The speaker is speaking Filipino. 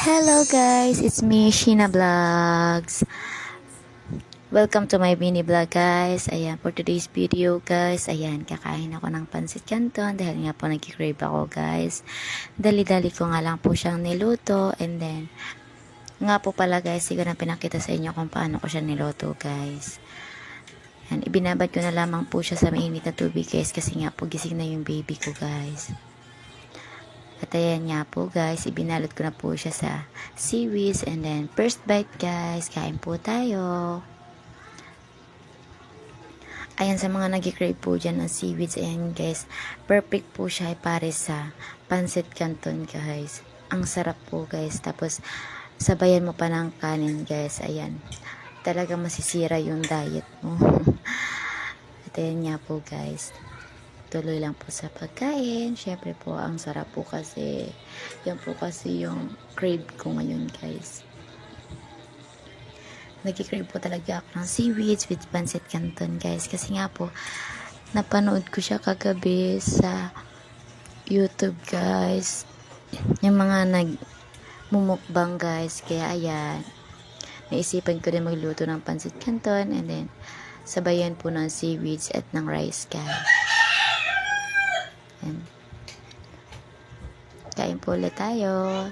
Hello guys, it's me, Sheena Vlogs. Welcome to my mini vlog guys. Ayan, for today's video guys, ayan, kakain ako ng pansit canton dahil nga po nag-crave ako guys. Dali-dali ko nga lang po siyang niluto and then, nga po pala guys, siguro na pinakita sa inyo kung paano ko siya niluto guys. Ayan, ibinabad ko na lamang po siya sa mainit na tubig guys kasi nga po gising na yung baby ko guys. At ayan nga po guys, ibinalot ko na po siya sa seaweeds and then first bite guys, kain po tayo. Ayan sa mga nag-crave po dyan ng seaweeds, ayan guys, perfect po siya para sa pansit canton guys. Ang sarap po guys, tapos sabayan mo pa ng kanin guys, ayan. Talaga masisira yung diet mo. At ayan nga po guys. Tuloy lang po sa pagkain. Syempre po, ang sarap po kasi. Yan po kasi yung crave ko ngayon, guys. Nag-crave po talaga ako ng seaweeds with pancit canton, guys. Kasi nga po, napanood ko siya kagabi sa YouTube, guys. Yung mga nagmumukbang, guys. Kaya, ayan. Naisipan ko din magluto ng pancit canton and then, sabayan po ng seaweeds at ng rice, guys. Kain po ulit tayo.